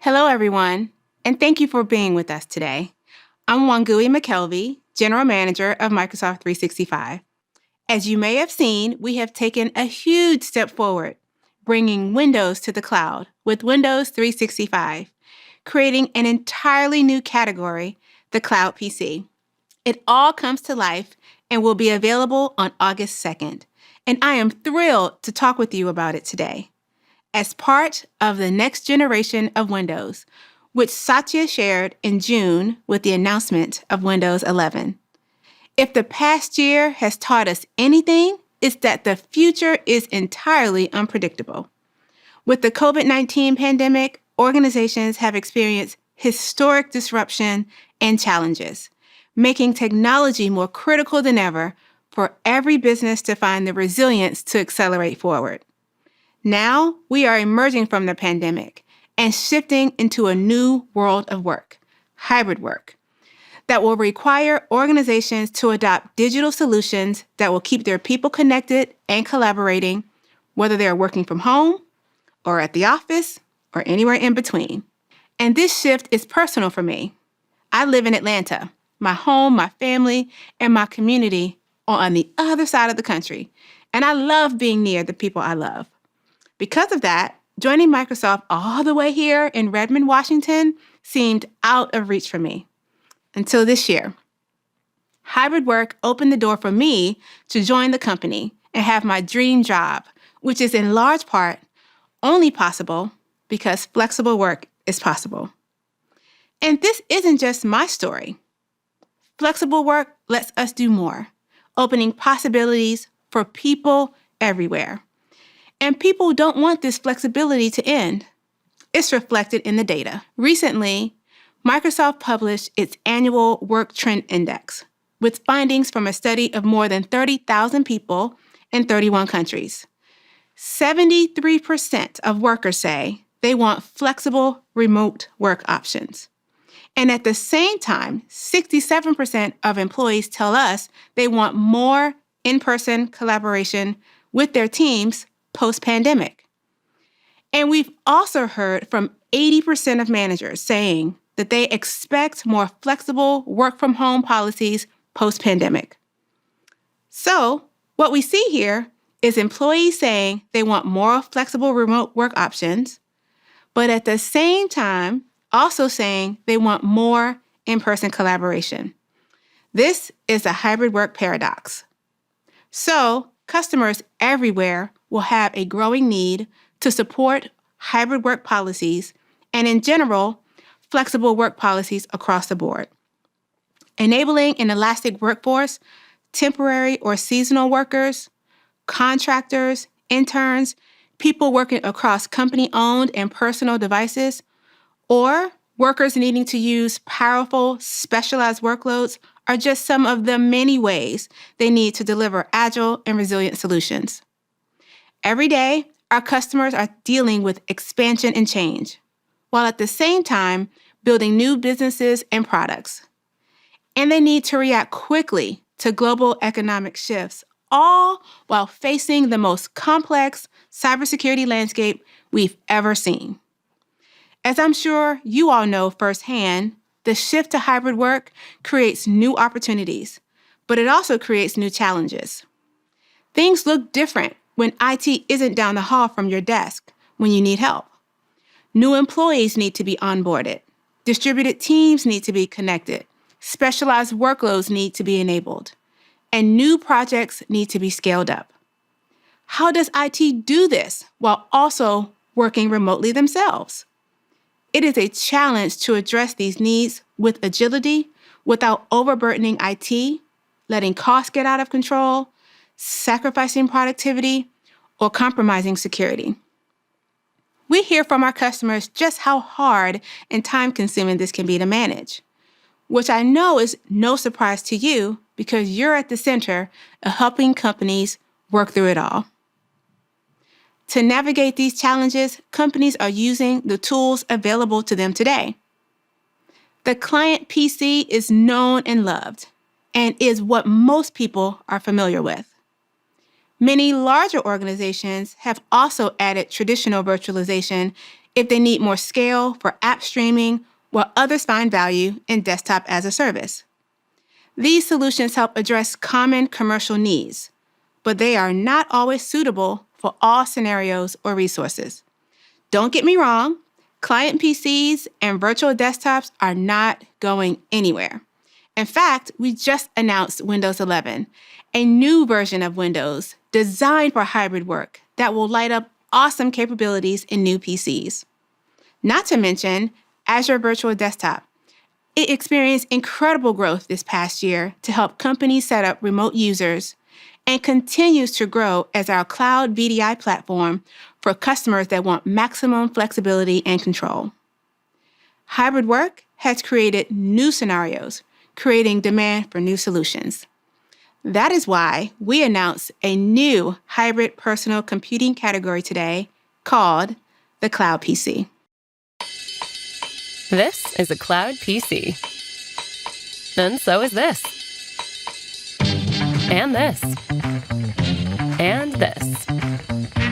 Hello, everyone, and thank you for being with us today. I'm Wangui McKelvey, General Manager of Microsoft 365. As you may have seen, we have taken a huge step forward, bringing Windows to the cloud with Windows 365, creating an entirely new category, the Cloud PC. It all comes to life and will be available on August 2nd, and I am thrilled to talk with you about it today. As part of the next generation of Windows, which Satya shared in June with the announcement of Windows 11. If the past year has taught us anything, it's that the future is entirely unpredictable. With the COVID-19 pandemic, organizations have experienced historic disruption and challenges, making technology more critical than ever for every business to find the resilience to accelerate forward. Now, we are emerging from the pandemic and shifting into a new world of work, hybrid work, that will require organizations to adopt digital solutions that will keep their people connected and collaborating, whether they're working from home or at the office or anywhere in between. And this shift is personal for me. I live in Atlanta. My home, my family, and my community are on the other side of the country, and I love being near the people I love. Because of that, joining Microsoft all the way here in Redmond, Washington seemed out of reach for me. Until this year. Hybrid work opened the door for me to join the company and have my dream job, which is in large part only possible because flexible work is possible. And this isn't just my story. Flexible work lets us do more, opening possibilities for people everywhere. And people don't want this flexibility to end. It's reflected in the data. Recently, Microsoft published its annual Work Trend Index with findings from a study of more than 30,000 people in 31 countries. 73% of workers say they want flexible remote work options. And at the same time, 67% of employees tell us they want more in-person collaboration with their teams post-pandemic. And we've also heard from 80% of managers saying that they expect more flexible work-from-home policies post-pandemic. So, what we see here is employees saying they want more flexible remote work options, but at the same time, also saying they want more in-person collaboration. This is a hybrid work paradox. So, customers everywhere will have a growing need to support hybrid work policies and, in general, flexible work policies across the board. Enabling an elastic workforce, temporary or seasonal workers, contractors, interns, people working across company-owned and personal devices, or workers needing to use powerful, specialized workloads are just some of the many ways they need to deliver agile and resilient solutions. Every day, our customers are dealing with expansion and change, while at the same time building new businesses and products. And they need to react quickly to global economic shifts, all while facing the most complex cybersecurity landscape we've ever seen. As I'm sure you all know firsthand, the shift to hybrid work creates new opportunities, but it also creates new challenges. Things look different when IT isn't down the hall from your desk when you need help. New employees need to be onboarded. Distributed teams need to be connected. Specialized workloads need to be enabled. And new projects need to be scaled up. How does IT do this while also working remotely themselves? It is a challenge to address these needs with agility without overburdening IT, letting costs get out of control, sacrificing productivity, or compromising security. We hear from our customers just how hard and time-consuming this can be to manage, which I know is no surprise to you because you're at the center of helping companies work through it all. To navigate these challenges, companies are using the tools available to them today. The client PC is known and loved and is what most people are familiar with. Many larger organizations have also added traditional virtualization if they need more scale for app streaming, while others find value in desktop as a service. These solutions help address common commercial needs, but they are not always suitable for all scenarios or resources. Don't get me wrong, client PCs and virtual desktops are not going anywhere. In fact, we just announced Windows 11, a new version of Windows designed for hybrid work that will light up awesome capabilities in new PCs. Not to mention Azure Virtual Desktop. It experienced incredible growth this past year to help companies set up remote users and continues to grow as our cloud VDI platform for customers that want maximum flexibility and control. Hybrid work has created new scenarios, creating demand for new solutions. That is why we announced a new hybrid personal computing category today called the Cloud PC. This is a cloud PC. And so is this. And this. And this.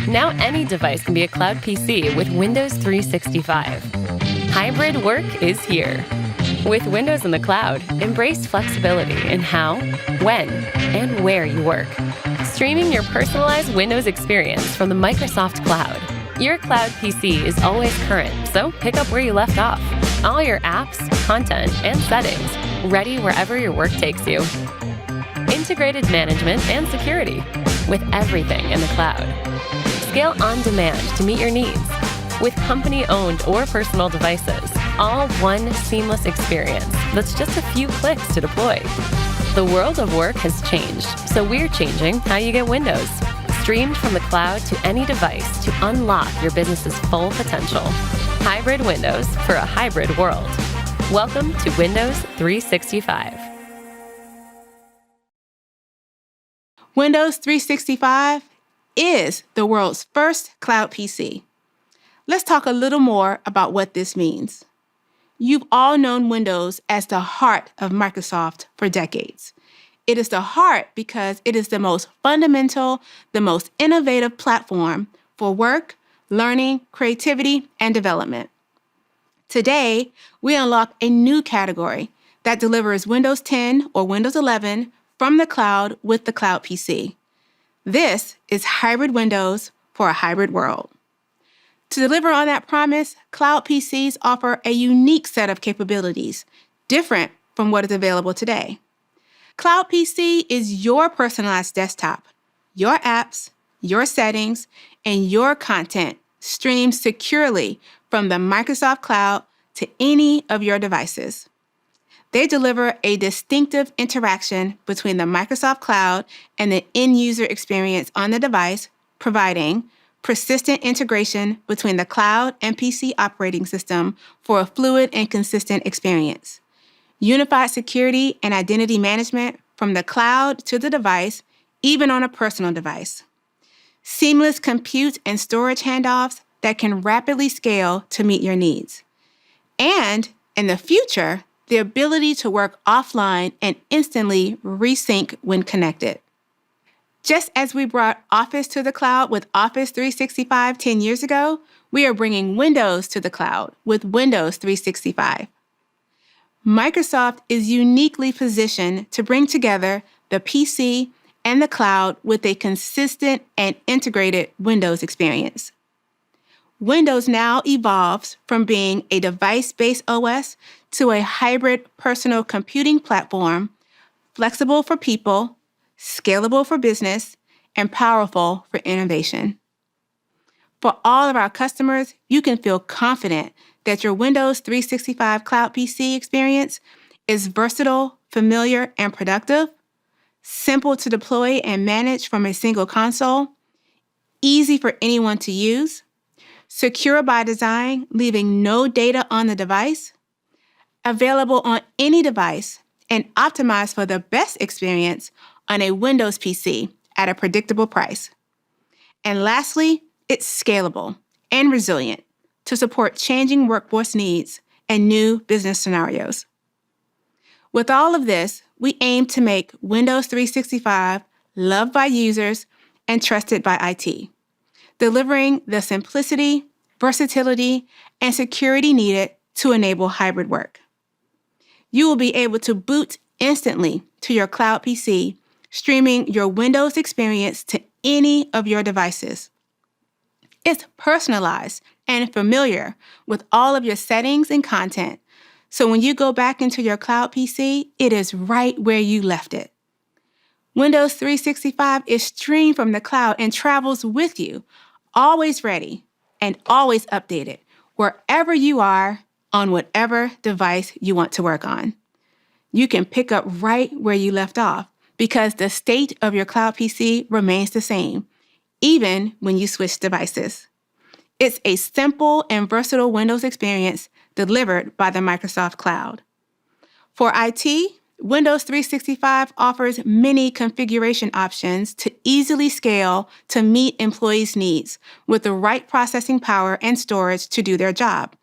Now any device can be a cloud PC with Windows 365. Hybrid work is here. With Windows in the cloud, embrace flexibility in how, when, and where you work. Streaming your personalized Windows experience from the Microsoft Cloud. Your cloud PC is always current, so pick up where you left off. All your apps, content, and settings ready wherever your work takes you. Integrated management and security with everything in the cloud. Scale on demand to meet your needs with company-owned or personal devices. All one seamless experience that's just a few clicks to deploy. The world of work has changed, so we're changing how you get Windows. Streamed from the cloud to any device to unlock your business's full potential. Hybrid Windows for a hybrid world. Welcome to Windows 365. Windows 365 is the world's first cloud PC. Let's talk a little more about what this means. You've all known Windows as the heart of Microsoft for decades. It is the heart because it is the most fundamental, the most innovative platform for work, learning, creativity, and development. Today, we unlock a new category that delivers Windows 10 or Windows 11 from the cloud with the Cloud PC. This is hybrid Windows for a hybrid world. To deliver on that promise, Cloud PCs offer a unique set of capabilities, different from what is available today. Cloud PC is your personalized desktop, your apps, your settings, and your content streamed securely from the Microsoft Cloud to any of your devices. They deliver a distinctive interaction between the Microsoft Cloud and the end-user experience on the device, providing persistent integration between the cloud and PC operating system for a fluid and consistent experience. Unified security and identity management from the cloud to the device, even on a personal device. Seamless compute and storage handoffs that can rapidly scale to meet your needs. And in the future, the ability to work offline and instantly resync when connected. Just as we brought Office to the cloud with Office 365 10 years ago, we are bringing Windows to the cloud with Windows 365. Microsoft is uniquely positioned to bring together the PC and the cloud with a consistent and integrated Windows experience. Windows now evolves from being a device-based OS to a hybrid personal computing platform, flexible for people, scalable for business, and powerful for innovation. For all of our customers, you can feel confident that your Windows 365 Cloud PC experience is versatile, familiar, and productive, simple to deploy and manage from a single console, easy for anyone to use, secure by design, leaving no data on the device, available on any device, and optimized for the best experience on a Windows PC at a predictable price. And lastly, it's scalable and resilient to support changing workforce needs and new business scenarios. With all of this, we aim to make Windows 365 loved by users and trusted by IT, delivering the simplicity, versatility, and security needed to enable hybrid work. You will be able to boot instantly to your cloud PC, streaming your Windows experience to any of your devices. It's personalized and familiar with all of your settings and content, so when you go back into your cloud PC, it is right where you left it. Windows 365 is streamed from the cloud and travels with you, always ready and always updated, wherever you are on whatever device you want to work on. You can pick up right where you left off because the state of your cloud PC remains the same, even when you switch devices. It's a simple and versatile Windows experience delivered by the Microsoft Cloud. For IT, Windows 365 offers many configuration options to easily scale to meet employees' needs with the right processing power and storage to do their job,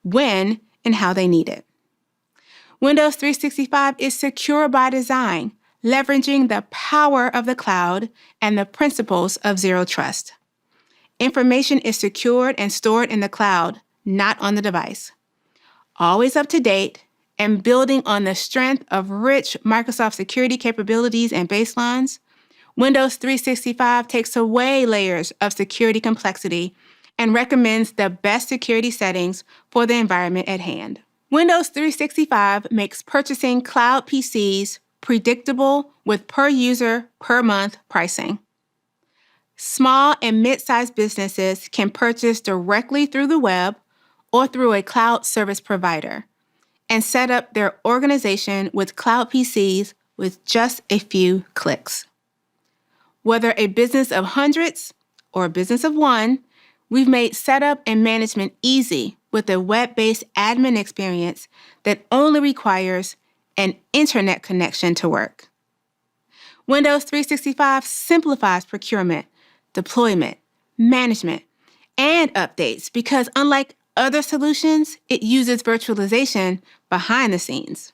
when and how they need it. Windows 365 is secure by design, leveraging the power of the cloud and the principles of zero trust. Information is secured and stored in the cloud, not on the device. Always up to date and building on the strength of rich Microsoft security capabilities and baselines, Windows 365 takes away layers of security complexity and recommends the best security settings for the environment at hand. Windows 365 makes purchasing cloud PCs predictable with per-user, per-month pricing. Small and mid-sized businesses can purchase directly through the web or through a cloud service provider and set up their organization with cloud PCs with just a few clicks. Whether a business of hundreds or a business of one, we've made setup and management easy with a web-based admin experience that only requires an internet connection to work. Windows 365 simplifies procurement, deployment, management, and updates because unlike other solutions, it uses virtualization behind the scenes.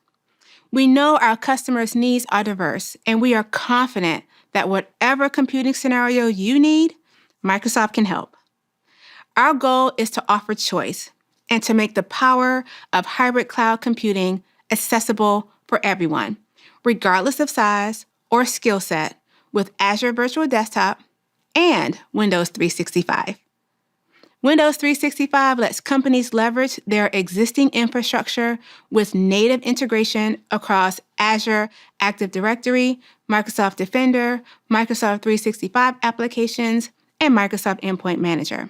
We know our customers' needs are diverse, and we are confident that whatever computing scenario you need, Microsoft can help. Our goal is to offer choice and to make the power of hybrid cloud computing accessible for everyone, regardless of size or skill set, with Azure Virtual Desktop and Windows 365. Windows 365 lets companies leverage their existing infrastructure with native integration across Azure Active Directory, Microsoft Defender, Microsoft 365 applications, and Microsoft Endpoint Manager.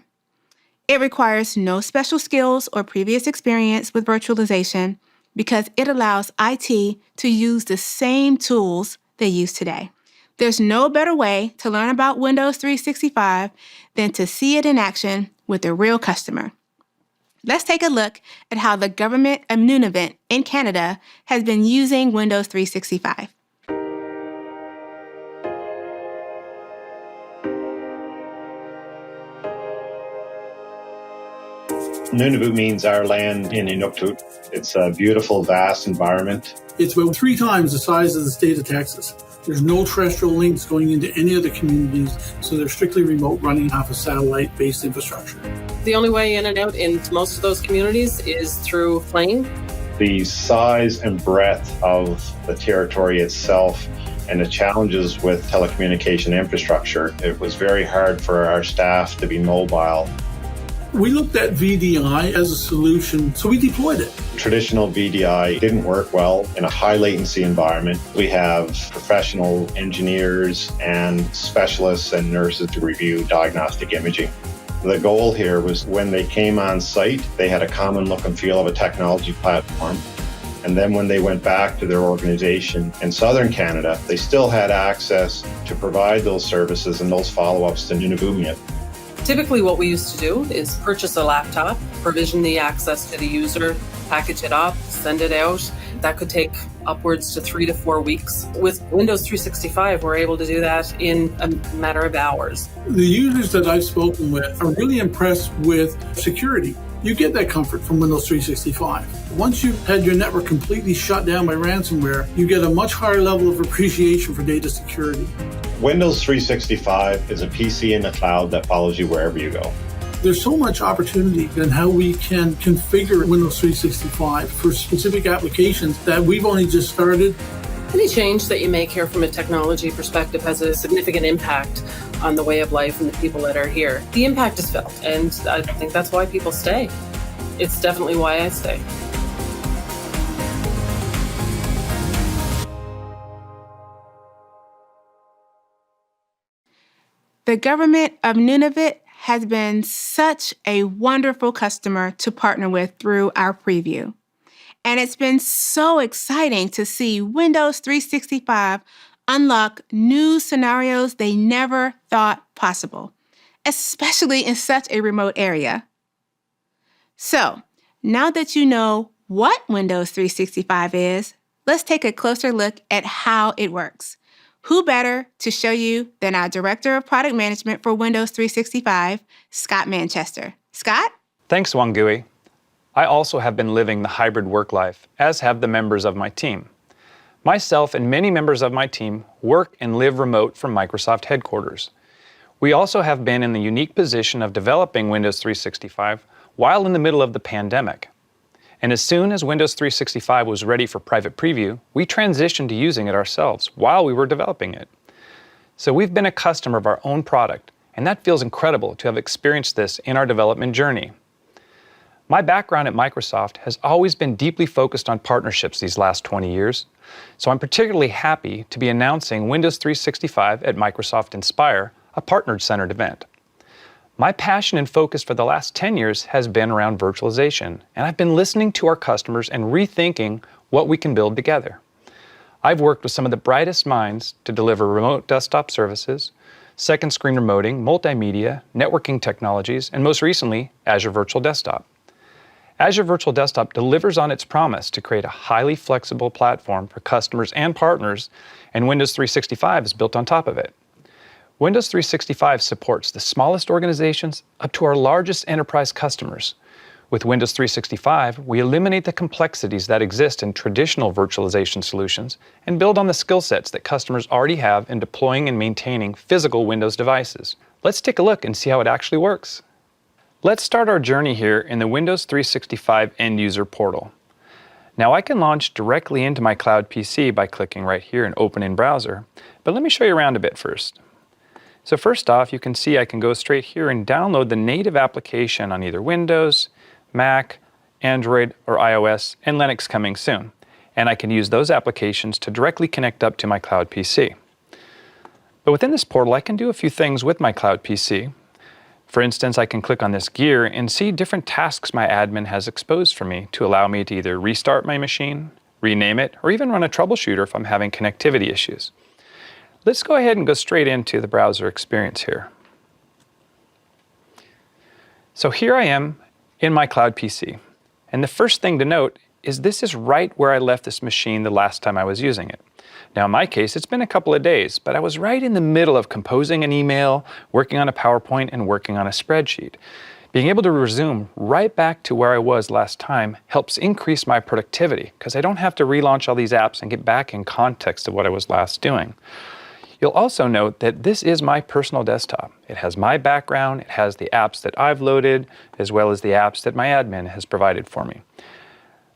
It requires no special skills or previous experience with virtualization because it allows IT to use the same tools they use today. There's no better way to learn about Windows 365 than to see it in action with a real customer. Let's take a look at how the government of Nunavut in Canada has been using Windows 365. Nunavut means our land in Inuktitut. It's a beautiful, vast environment. It's about 3 times the size of the state of Texas. There's no terrestrial links going into any of the communities, so they're strictly remote, running off a satellite-based infrastructure. The only way in and out in most of those communities is through plane. The size and breadth of the territory itself and the challenges with telecommunication infrastructure, it was very hard for our staff to be mobile. We looked at VDI as a solution, so we deployed it. Traditional VDI didn't work well in a high latency environment. We have professional engineers and specialists and nurses to review diagnostic imaging. The goal here was when they came on site, they had a common look and feel of a technology platform. And then when they went back to their organization in Southern Canada, they still had access to provide those services and those follow-ups to Nunavummiut. Typically what we used to do is purchase a laptop, provision the access to the user, package it up, send it out. That could take upwards to 3 to 4 weeks. With Windows 365, we're able to do that in a matter of hours. The users that I've spoken with are really impressed with security. You get that comfort from Windows 365. Once you've had your network completely shut down by ransomware, you get a much higher level of appreciation for data security. Windows 365 is a PC in the cloud that follows you wherever you go. There's so much opportunity in how we can configure Windows 365 for specific applications that we've only just started. Any change that you make here from a technology perspective has a significant impact on the way of life and the people that are here. The impact is felt, and I think that's why people stay. It's definitely why I stay. The government of Nunavut has been such a wonderful customer to partner with through our preview. And it's been so exciting to see Windows 365 unlock new scenarios they never thought possible, especially in such a remote area. So, now that you know what Windows 365 is, let's take a closer look at how it works. Who better to show you than our Director of Product Management for Windows 365, Scott Manchester. Scott? Thanks, Wangui. I also have been living the hybrid work life, as have the members of my team. Myself and many members of my team work and live remote from Microsoft headquarters. We also have been in the unique position of developing Windows 365 while in the middle of the pandemic. And as soon as Windows 365 was ready for private preview, we transitioned to using it ourselves while we were developing it. So we've been a customer of our own product, and that feels incredible to have experienced this in our development journey. My background at Microsoft has always been deeply focused on partnerships these last 20 years, so I'm particularly happy to be announcing Windows 365 at Microsoft Inspire, a partner-centered event. My passion and focus for the last 10 years has been around virtualization, and I've been listening to our customers and rethinking what we can build together. I've worked with some of the brightest minds to deliver remote desktop services, second screen remoting, multimedia, networking technologies, and most recently, Azure Virtual Desktop. Azure Virtual Desktop delivers on its promise to create a highly flexible platform for customers and partners, and Windows 365 is built on top of it. Windows 365 supports the smallest organizations up to our largest enterprise customers. With Windows 365, we eliminate the complexities that exist in traditional virtualization solutions and build on the skill sets that customers already have in deploying and maintaining physical Windows devices. Let's take a look and see how it actually works. Let's start our journey here in the Windows 365 End User Portal. Now I can launch directly into my cloud PC by clicking right here and open in browser, but let me show you around a bit first. So first off, you can see I can go straight here and download the native application on either Windows, Mac, Android, or iOS, and Linux coming soon. And I can use those applications to directly connect up to my cloud PC. But within this portal, I can do a few things with my cloud PC. For instance, I can click on this gear and see different tasks my admin has exposed for me to allow me to either restart my machine, rename it, or even run a troubleshooter if I'm having connectivity issues. Let's go ahead and go straight into the browser experience here. So here I am in my cloud PC. And the first thing to note is this is right where I left this machine the last time I was using it. Now in my case, it's been a couple of days, but I was right in the middle of composing an email, working on a PowerPoint, and working on a spreadsheet. Being able to resume right back to where I was last time helps increase my productivity because I don't have to relaunch all these apps and get back in context of what I was last doing. You'll also note that this is my personal desktop. It has my background, it has the apps that I've loaded, as well as the apps that my admin has provided for me.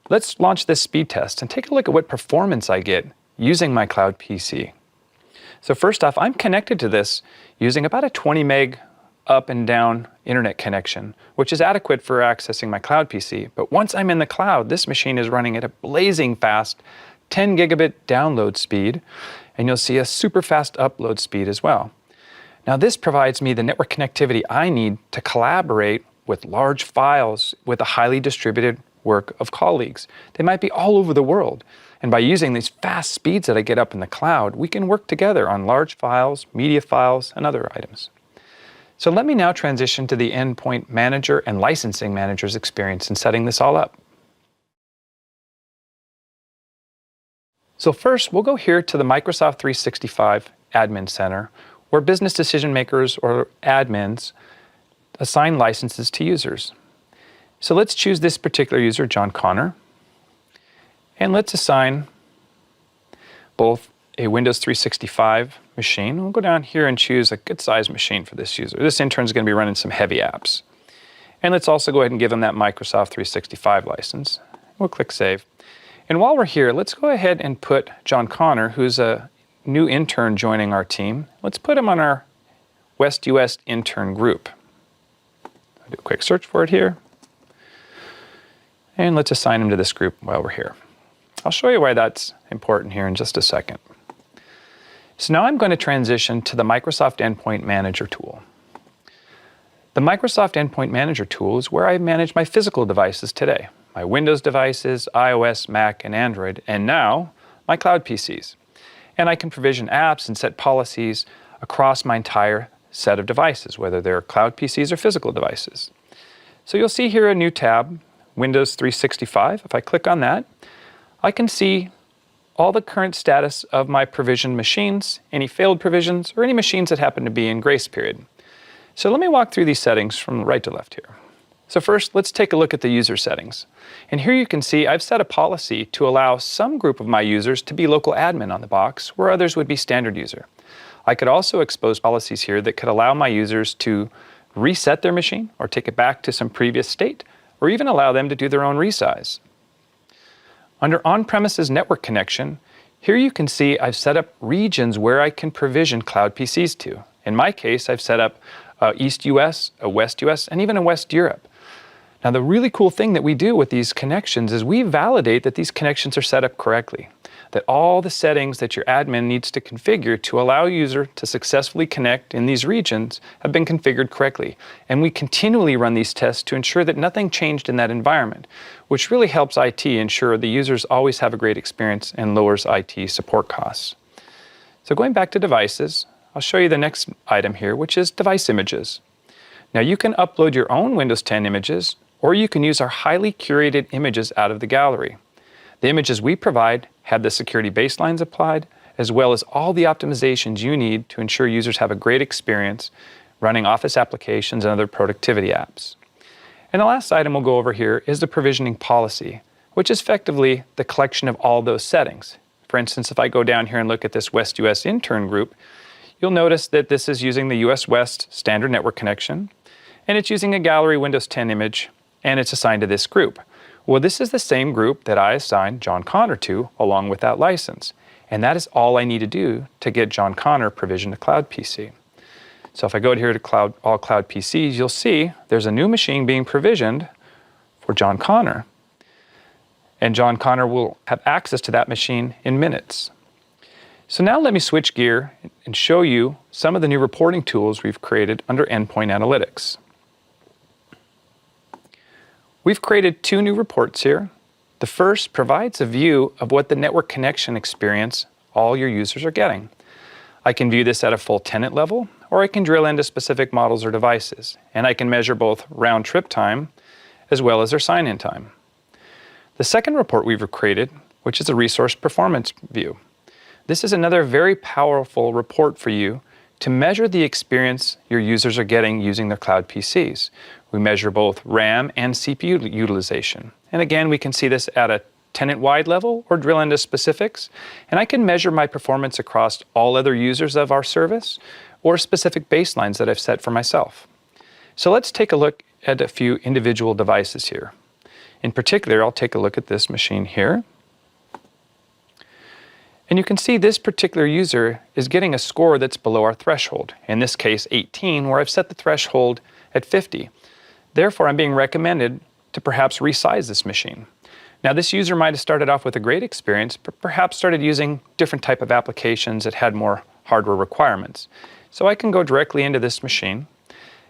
Let's launch this speed test and take a look at what performance I get using my cloud PC. So first off, I'm connected to this using about a 20 meg up and down internet connection, which is adequate for accessing my cloud PC. But once I'm in the cloud, this machine is running at a blazing fast 10 gigabit download speed, and you'll see a super fast upload speed as well. Now this provides me the network connectivity I need to collaborate with large files with a highly distributed work of colleagues. They might be all over the world. And by using these fast speeds that I get up in the cloud, we can work together on large files, media files, and other items. So let me now transition to the Endpoint Manager and Licensing Manager's experience in setting this all up. So first, we'll go here to the Microsoft 365 Admin Center, where business decision makers or admins assign licenses to users. So let's choose this particular user, John Connor, and let's assign both a Windows 365 machine. We'll go down here and choose a good size machine for this user. This intern is going to be running some heavy apps. And let's also go ahead and give them that Microsoft 365 license. We'll click Save. And while we're here, let's go ahead and put John Connor, who's a new intern joining our team. Let's put him on our West US intern group. I'll do a quick search for it here. And let's assign him to this group while we're here. I'll show you why that's important here in just a second. So now I'm going to transition to the Microsoft Endpoint Manager tool. The Microsoft Endpoint Manager tool is where I manage my physical devices today, my Windows devices, iOS, Mac, and Android, and now my cloud PCs. And I can provision apps and set policies across my entire set of devices, whether they're cloud PCs or physical devices. So you'll see here a new tab, Windows 365. If I click on that, I can see all the current status of my provisioned machines, any failed provisions, or any machines that happen to be in grace period. So let me walk through these settings from right to left here. So first, let's take a look at the user settings. And here you can see I've set a policy to allow some group of my users to be local admin on the box, where others would be standard user. I could also expose policies here that could allow my users to reset their machine or take it back to some previous state, or even allow them to do their own resize. Under on-premises network connection, here you can see I've set up regions where I can provision cloud PCs to. In my case, I've set up East US, a West US, and even a West Europe. Now, the really cool thing that we do with these connections is we validate that these connections are set up correctly, that all the settings that your admin needs to configure to allow a user to successfully connect in these regions have been configured correctly. And we continually run these tests to ensure that nothing changed in that environment, which really helps IT ensure the users always have a great experience and lowers IT support costs. So going back to devices, I'll show you the next item here, which is device images. Now you can upload your own Windows 10 images, or you can use our highly curated images out of the gallery. The images we provide have the security baselines applied, as well as all the optimizations you need to ensure users have a great experience running Office applications and other productivity apps. And the last item we'll go over here is the provisioning policy, which is effectively the collection of all those settings. For instance, if I go down here and look at this West US intern group, you'll notice that this is using the US West standard network connection, and it's using a gallery Windows 10 image, and it's assigned to this group. Well, this is the same group that I assigned John Connor to along with that license. And that is all I need to do to get John Connor provisioned to Cloud PC. So if I go here to all Cloud PCs, you'll see there's a new machine being provisioned for John Connor. And John Connor will have access to that machine in minutes. So now let me switch gear and show you some of the new reporting tools we've created under Endpoint Analytics. We've created two new reports here. The first provides a view of what the network connection experience all your users are getting. I can view this at a full tenant level, or I can drill into specific models or devices, and I can measure both round trip time as well as their sign-in time. The second report we've created, which is a resource performance view. This is another very powerful report for you to measure the experience your users are getting using their cloud PCs. We measure both RAM and CPU utilization. And again, we can see this at a tenant-wide level or drill into specifics. And I can measure my performance across all other users of our service or specific baselines that I've set for myself. So let's take a look at a few individual devices here. In particular, I'll take a look at this machine here. And you can see this particular user is getting a score that's below our threshold. In this case, 18, where I've set the threshold at 50. Therefore, I'm being recommended to perhaps resize this machine. Now, this user might have started off with a great experience, but perhaps started using different type of applications that had more hardware requirements. So I can go directly into this machine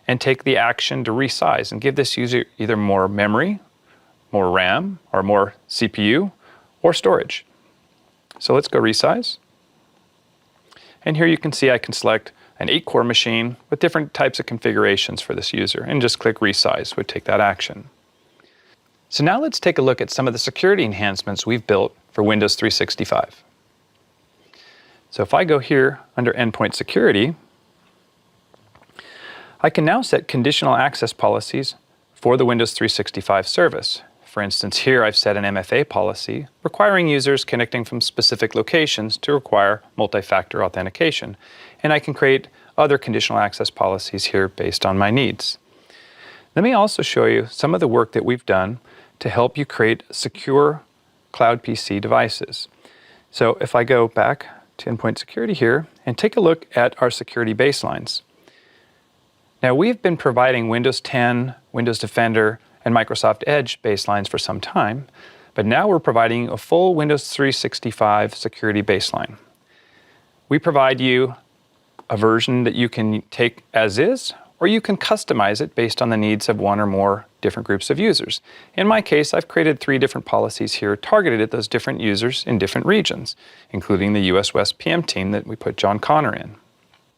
and take the action to resize and give this user either more memory, more RAM, or more CPU, or storage. So let's go resize. And here you can see I can select an 8-core machine with different types of configurations for this user, and just click resize would take that action. So now let's take a look at some of the security enhancements we've built for Windows 365. So if I go here under Endpoint Security, I can now set conditional access policies for the Windows 365 service. For instance, here I've set an MFA policy requiring users connecting from specific locations to require multi-factor authentication. And I can create other conditional access policies here based on my needs. Let me also show you some of the work that we've done to help you create secure Cloud PC devices. So if I go back to Endpoint Security here and take a look at our security baselines. Now, we've been providing Windows 10, Windows Defender, and Microsoft Edge baselines for some time, but now we're providing a full Windows 365 security baseline. We provide you a version that you can take as is, or you can customize it based on the needs of one or more different groups of users. In my case, I've created 3 different policies here targeted at those different users in different regions, including the US West PM team that we put John Connor in.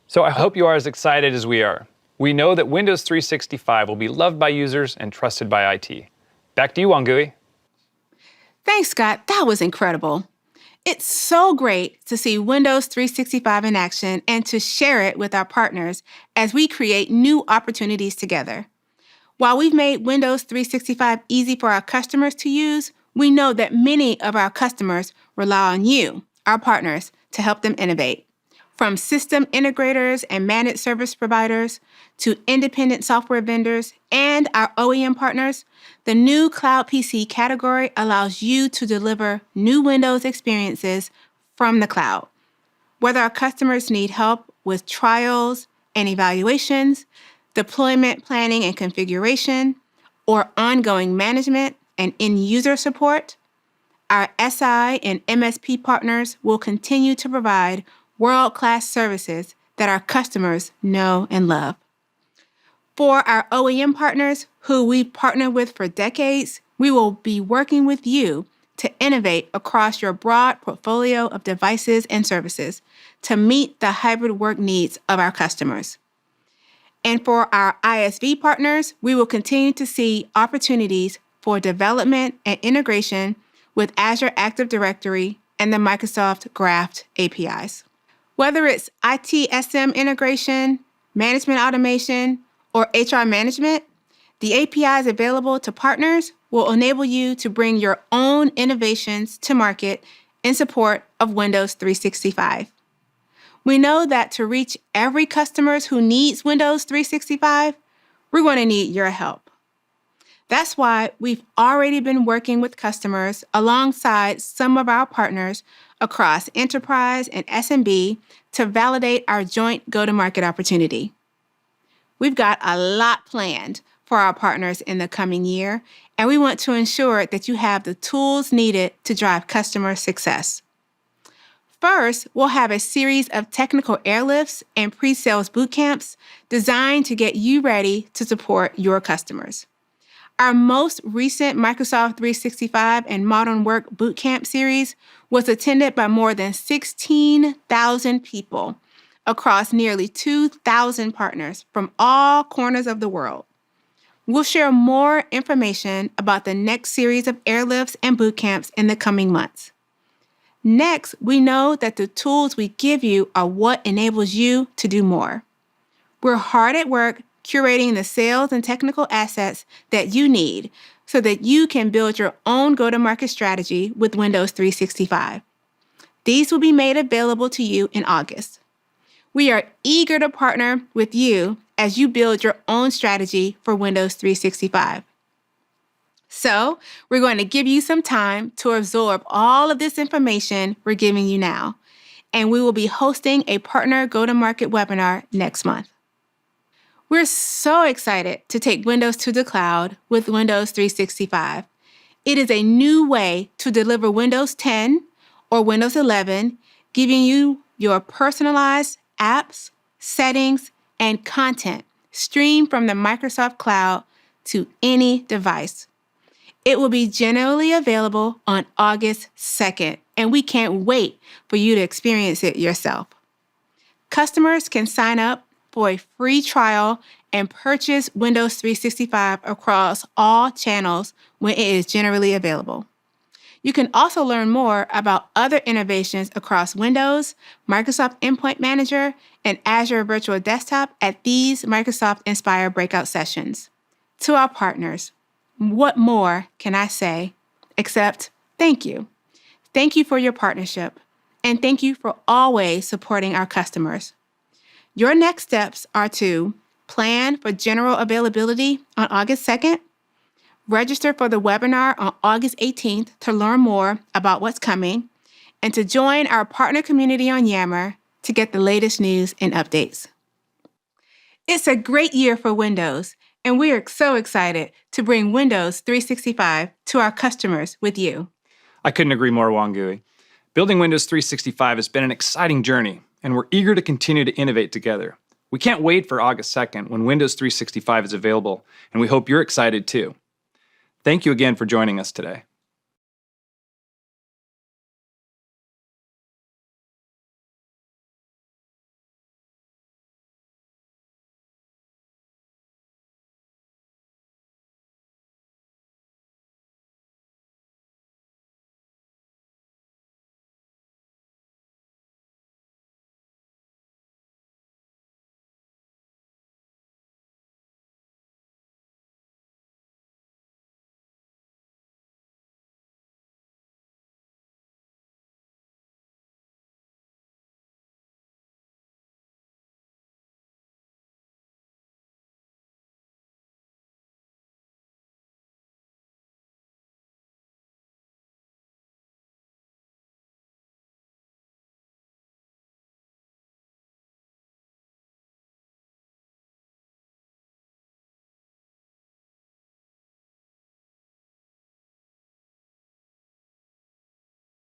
So I hope you are as excited as we are. We know that Windows 365 will be loved by users and trusted by IT. Back to you, Wangui. Thanks, Scott. That was incredible. It's so great to see Windows 365 in action and to share it with our partners as we create new opportunities together. While we've made Windows 365 easy for our customers to use, we know that many of our customers rely on you, our partners, to help them innovate. From system integrators and managed service providers to independent software vendors and our OEM partners, the new Cloud PC category allows you to deliver new Windows experiences from the cloud. Whether our customers need help with trials and evaluations, deployment planning and configuration, or ongoing management and end-user support, our SI and MSP partners will continue to provide world-class services that our customers know and love. For our OEM partners, who we've partnered with for decades, we will be working with you to innovate across your broad portfolio of devices and services to meet the hybrid work needs of our customers. And for our ISV partners, we will continue to see opportunities for development and integration with Azure Active Directory and the Microsoft Graph APIs. Whether it's ITSM integration, management automation, or HR management, the APIs available to partners will enable you to bring your own innovations to market in support of Windows 365. We know that to reach every customer who needs Windows 365, we're going to need your help. That's why we've already been working with customers alongside some of our partners across enterprise and SMB to validate our joint go-to-market opportunity. We've got a lot planned for our partners in the coming year, and we want to ensure that you have the tools needed to drive customer success. First, we'll have a series of technical airlifts and pre-sales boot camps designed to get you ready to support your customers. Our most recent Microsoft 365 and Modern Work Bootcamp series was attended by more than 16,000 people across nearly 2,000 partners from all corners of the world. We'll share more information about the next series of airlifts and bootcamps in the coming months. Next, we know that the tools we give you are what enables you to do more. We're hard at work curating the sales and technical assets that you need so that you can build your own go-to-market strategy with Windows 365. These will be made available to you in August. We are eager to partner with you as you build your own strategy for Windows 365. So, we're going to give you some time to absorb all of this information we're giving you now, and we will be hosting a partner go-to-market webinar next month. We're so excited to take Windows to the cloud with Windows 365. It is a new way to deliver Windows 10 or Windows 11, giving you your personalized apps, settings, and content streamed from the Microsoft Cloud to any device. It will be generally available on August 2nd, and we can't wait for you to experience it yourself. Customers can sign up for a free trial and purchase Windows 365 across all channels when it is generally available. You can also learn more about other innovations across Windows, Microsoft Endpoint Manager, and Azure Virtual Desktop at these Microsoft Inspire breakout sessions. To our partners, what more can I say except thank you. Thank you for your partnership, and thank you for always supporting our customers. Your next steps are to Plan for general availability on August 2nd. Register for the webinar on August 18th to learn more about what's coming and to join our partner community on Yammer to get the latest news and updates. It's a great year for Windows, and we are so excited to bring Windows 365 to our customers with you. I couldn't agree more, Wangui. Building Windows 365 has been an exciting journey, and we're eager to continue to innovate together. We can't wait for August 2nd when Windows 365 is available, and we hope you're excited too. Thank you again for joining us today.